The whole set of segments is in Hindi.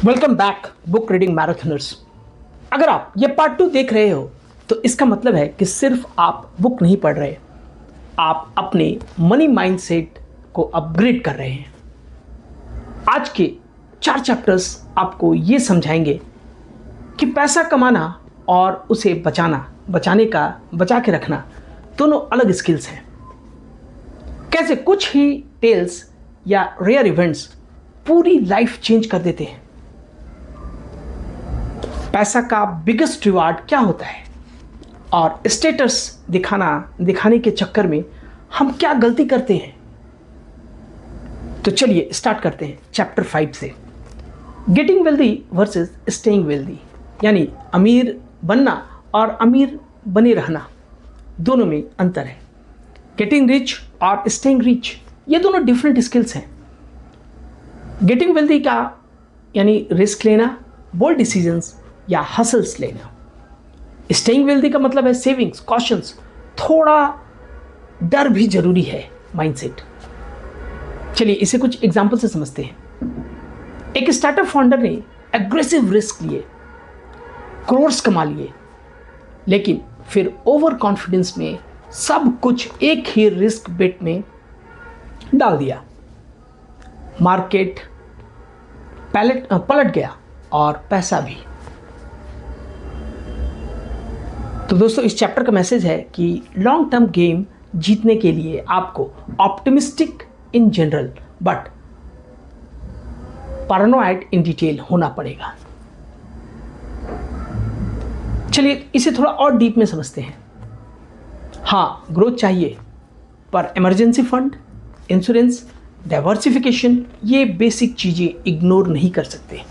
Welcome back book reading marathoners. अगर आप ये पार्ट 2 देख रहे हो तो इसका मतलब है कि सिर्फ आप बुक नहीं पढ़ रहे, आप अपने मनी माइंडसेट को अपग्रेड कर रहे हैं। आज के 4 चैप्टर्स आपको ये समझाएंगे कि पैसा कमाना और उसे बचा के रखना दोनों अलग स्किल्स हैं। कैसे कुछ ही टेल्स या रेयर इवेंट्स पूरी लाइफ चेंज कर देते हैं। पैसा का बिगेस्ट रिवार्ड क्या होता है और स्टेटस दिखाने के चक्कर में हम क्या गलती करते हैं। तो चलिए स्टार्ट करते हैं चैप्टर 5 से। Getting wealthy versus staying wealthy, यानी अमीर बनना और अमीर बने रहना, दोनों में अंतर है। गेटिंग रिच और स्टेइंग रिच, ये दोनों डिफरेंट स्किल्स हैं। गेटिंग वेल्दी का यानी रिस्क लेना, बोल्ड डिसीजंस या हसल्स लेना। स्टेइंग वेल्दी का मतलब है सेविंग्स, कॉशंस, थोड़ा डर भी जरूरी है, माइंडसेट। चलिए इसे कुछ एग्जांपल से समझते हैं। एक स्टार्टअप फाउंडर ने एग्रेसिव रिस्क लिए, करोड़्स कमा लिए, लेकिन फिर ओवर कॉन्फिडेंस में सब कुछ एक ही रिस्क बेट में डाल दिया। मार्केट पलट गया और पैसा भी। तो दोस्तों इस चैप्टर का मैसेज है कि लॉन्ग टर्म गेम जीतने के लिए आपको optimistic in general but paranoid in detail होना पड़ेगा। चलिए इसे थोड़ा और डीप में समझते हैं। हाँ, ग्रोथ चाहिए, पर इमरजेंसी फंड, इंश्योरेंस, डाइवर्सिफिकेशन, ये बेसिक चीजें इग्नोर नहीं कर सकते।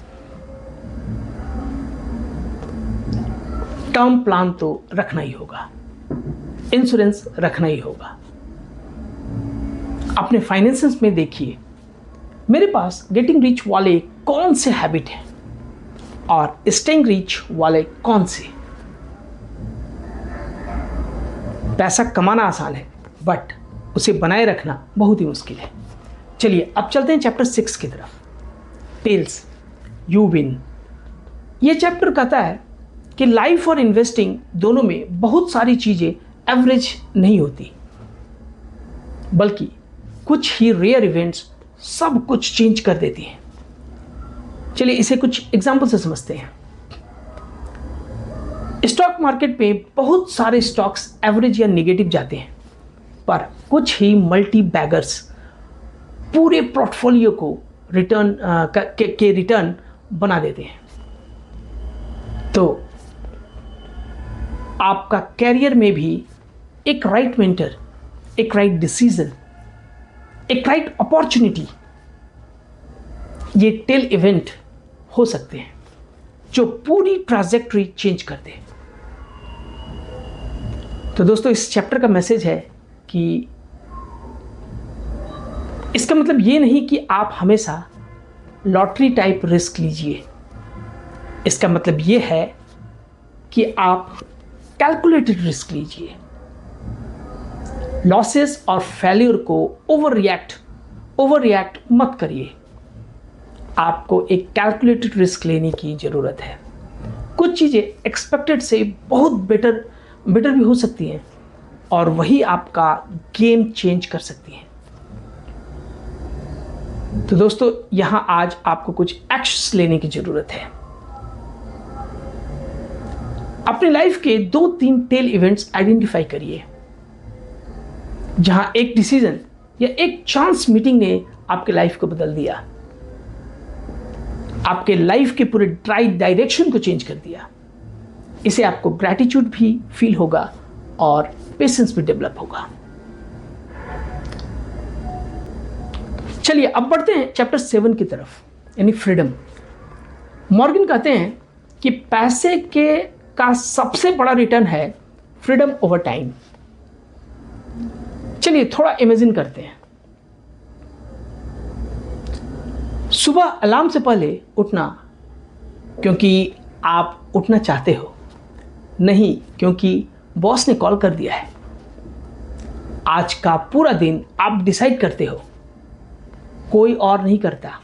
टर्म प्लान तो रखना ही होगा, इंश्योरेंस रखना ही होगा। अपने फाइनेंसेस में देखिए, मेरे पास गेटिंग रिच वाले कौन से हैबिट हैं और स्टेइंग रिच वाले कौन से। पैसा कमाना आसान है बट उसे बनाए रखना बहुत ही मुश्किल है। चलिए अब चलते हैं चैप्टर 6 की तरफ। Tells you win. ये चैप्टर कहता है कि लाइफ और इन्वेस्टिंग दोनों में बहुत सारी चीजें एवरेज नहीं होती, बल्कि कुछ ही रेयर इवेंट्स सब कुछ चेंज कर देती हैं। चलिए इसे कुछ एग्जांपल से समझते हैं। स्टॉक मार्केट में बहुत सारे स्टॉक्स एवरेज या नेगेटिव जाते हैं, पर कुछ ही मल्टी बैगर्स पूरे पोर्टफोलियो को रिटर्न बना देते हैं। तो आपका कैरियर में भी एक राइट मेंटर, एक राइट डिसीजन, एक राइट अपॉर्चुनिटी, ये टेल इवेंट हो सकते हैं जो पूरी ट्रांजैक्टरी चेंज कर दे। तो दोस्तों इस चैप्टर का मैसेज है कि इसका मतलब ये नहीं कि आप हमेशा लॉटरी टाइप रिस्क लीजिए। इसका मतलब ये है कि आप कैलकुलेटेड रिस्क लीजिए। लॉसेस और फेल्यूर को ओवर रिएक्ट मत करिए। आपको एक कैलकुलेटेड रिस्क लेने की जरूरत है। कुछ चीजें एक्सपेक्टेड से बहुत बेटर भी हो सकती हैं और वही आपका गेम चेंज कर सकती हैं। तो दोस्तों यहां आज आपको कुछ एक्शंस लेने की जरूरत है। अपनी लाइफ के 2-3 टेल इवेंट्स आइडेंटिफाई करिए, जहां एक डिसीजन या एक चांस मीटिंग ने आपके लाइफ को बदल दिया, आपके लाइफ के पूरे डायरेक्शन को चेंज कर दिया। इसे आपको ग्रैटिट्यूड भी फील होगा और पेशेंस भी डेवलप होगा। चलिए अब बढ़ते हैं चैप्टर 7 की तरफ, यानी फ्रीडम। मॉर्गन कहते हैं कि पैसे का सबसे बड़ा रिटर्न है फ्रीडम ओवर टाइम। चलिए थोड़ा इमेजिन करते हैं। सुबह अलार्म से पहले उठना क्योंकि आप उठना चाहते हो, नहीं क्योंकि बॉस ने कॉल कर दिया है। आज का पूरा दिन आप डिसाइड करते हो, कोई और नहीं करता।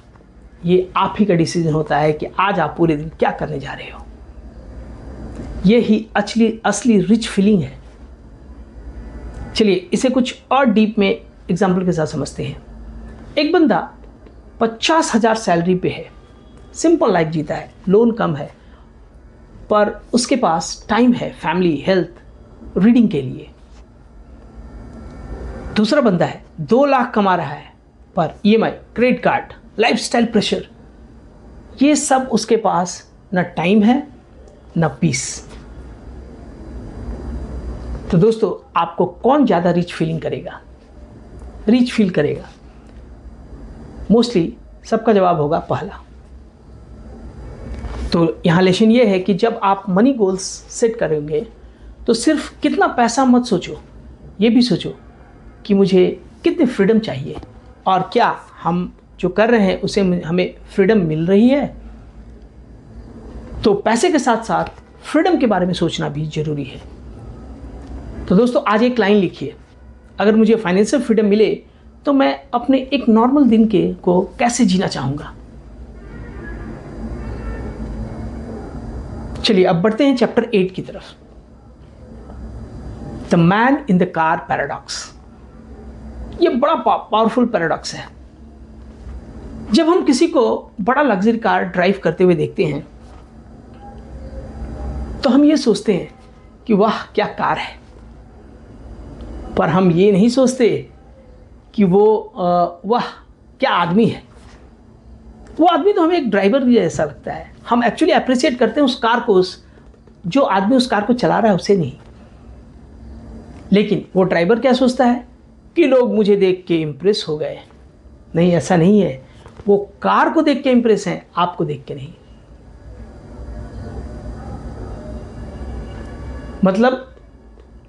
ये आप ही का डिसीजन होता है कि आज आप पूरे दिन क्या करने जा रहे हो। ये ही असली रिच फीलिंग है। चलिए इसे कुछ और डीप में एग्जाम्पल के साथ समझते हैं। एक बंदा 50,000 सैलरी पे है, सिंपल लाइफ जीता है, लोन कम है, पर उसके पास टाइम है फैमिली, हेल्थ, रीडिंग के लिए। दूसरा बंदा है 2 लाख कमा रहा है, पर EMI, credit card, lifestyle pressure, ये सब उसके पास न टाइम है न पीस। तो दोस्तों आपको कौन ज़्यादा रिच फीलिंग करेगा, रिच फील करेगा? मोस्टली सबका जवाब होगा पहला। तो यहाँ लेसन ये है कि जब आप मनी गोल्स सेट करेंगे तो सिर्फ कितना पैसा मत सोचो, ये भी सोचो कि मुझे कितनी फ्रीडम चाहिए और क्या हम जो कर रहे हैं उसे हमें फ्रीडम मिल रही है। तो पैसे के साथ साथ फ्रीडम के बारे में सोचना भी ज़रूरी है। तो दोस्तों आज एक लाइन लिखिए, अगर मुझे फाइनेंशियल फ्रीडम मिले तो मैं अपने एक नॉर्मल दिन को कैसे जीना चाहूँगा। चलिए अब बढ़ते हैं चैप्टर 8 की तरफ, the man in the car paradox. ये बड़ा पावरफुल पैराडॉक्स है। जब हम किसी को बड़ा लग्जरी कार ड्राइव करते हुए देखते हैं तो हम ये सोचते हैं कि वाह क्या कार है, पर हम ये नहीं सोचते कि वो वाह क्या आदमी है। वो आदमी तो हमें एक ड्राइवर जैसा लगता है। हम एक्चुअली अप्रिशिएट करते हैं उस कार को, जो आदमी उस कार को चला रहा है उसे नहीं। लेकिन वो ड्राइवर क्या सोचता है कि लोग मुझे देख के इम्प्रेस हो गए। नहीं, ऐसा नहीं है। वो कार को देख के इम्प्रेस हैं, आपको देख के नहीं। मतलब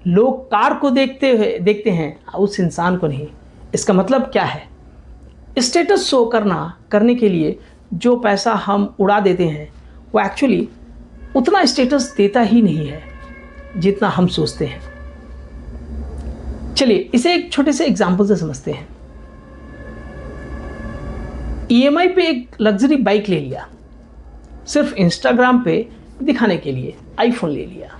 लोग कार को देखते हैं, उस इंसान को नहीं। इसका मतलब क्या है? स्टेटस शो करने के लिए जो पैसा हम उड़ा देते हैं वो एक्चुअली उतना स्टेटस देता ही नहीं है जितना हम सोचते हैं। चलिए इसे एक छोटे से एग्जाम्पल से समझते हैं। EMI पे एक लग्जरी बाइक ले लिया, सिर्फ इंस्टाग्राम पे दिखाने के लिए आईफोन ले लिया।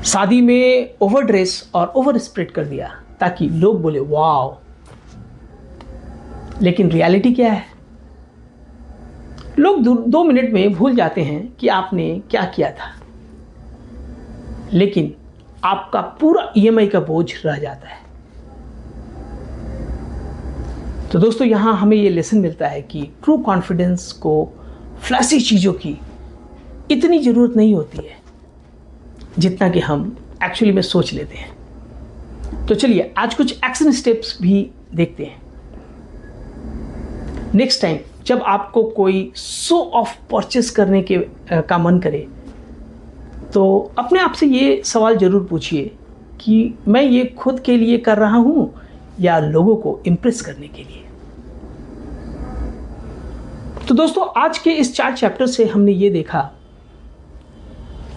शादी में ओवर ड्रेस और ओवर स्प्रेड कर दिया ताकि लोग बोले वाओ। लेकिन रियलिटी क्या है? लोग 2 मिनट में भूल जाते हैं कि आपने क्या किया था, लेकिन आपका पूरा EMI का बोझ रह जाता है। तो दोस्तों यहाँ हमें ये लेसन मिलता है कि ट्रू कॉन्फिडेंस को फ्लैशी चीज़ों की इतनी ज़रूरत नहीं होती है जितना कि हम एक्चुअली में सोच लेते हैं। तो चलिए आज कुछ एक्शन स्टेप्स भी देखते हैं। नेक्स्ट टाइम जब आपको कोई शो ऑफ परचेस करने का मन करे तो अपने आप से ये सवाल ज़रूर पूछिए कि मैं ये खुद के लिए कर रहा हूँ या लोगों को इम्प्रेस करने के लिए। तो दोस्तों आज के इस 4 चैप्टर से हमने ये देखा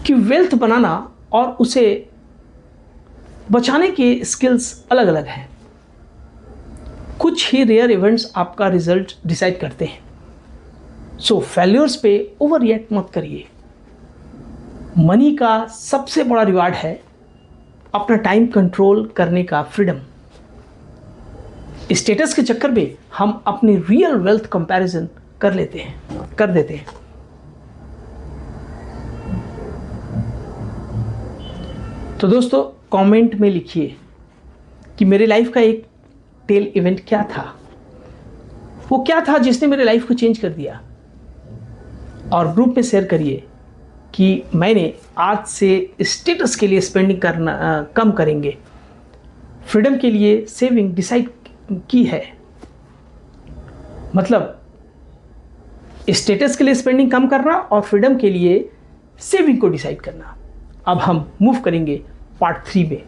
कि वेल्थ बनाना और उसे बचाने के स्किल्स अलग अलग हैं। कुछ ही रेयर इवेंट्स आपका रिजल्ट डिसाइड करते हैं। सो फेल्योर्स पे ओवर रिएक्ट मत करिए। मनी का सबसे बड़ा रिवार्ड है अपना टाइम कंट्रोल करने का फ्रीडम। स्टेटस के चक्कर में हम अपनी रियल वेल्थ कंपैरिजन कर देते हैं। तो दोस्तों कमेंट में लिखिए कि मेरे लाइफ का एक टेल इवेंट क्या था, वो क्या था जिसने मेरे लाइफ को चेंज कर दिया। और ग्रुप में शेयर करिए कि मैंने आज से स्टेटस के लिए स्पेंडिंग करना कम करेंगे, फ्रीडम के लिए सेविंग डिसाइड की है। मतलब स्टेटस के लिए स्पेंडिंग कम करना और फ्रीडम के लिए सेविंग को डिसाइड करना। अब हम मूव करेंगे पार्ट 3 में,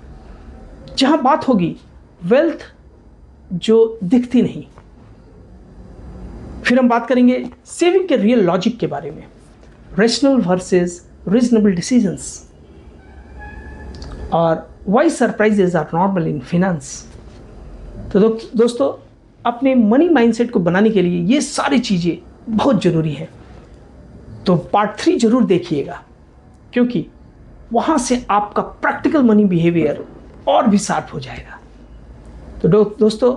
जहां बात होगी वेल्थ जो दिखती नहीं। फिर हम बात करेंगे सेविंग के रियल लॉजिक के बारे में, रेशनल वर्सेस रीजनेबल डिसीजंस, और why surprises are normal in finance. तो दोस्तों अपने मनी माइंडसेट को बनाने के लिए ये सारी चीज़ें बहुत ज़रूरी है। तो पार्ट 3 ज़रूर देखिएगा, क्योंकि वहाँ से आपका प्रैक्टिकल मनी बिहेवियर और भी शार्प हो जाएगा। तो दोस्तों,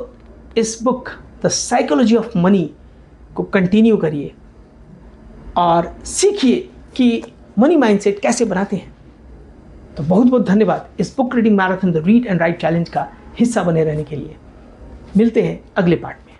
इस book the psychology of money को कंटिन्यू करिए और सीखिए कि मनी माइंडसेट कैसे बनाते हैं। तो बहुत बहुत धन्यवाद इस book reading marathon the read and right challenge का हिस्सा बने रहने के लिए। मिलते हैं अगले पार्ट में।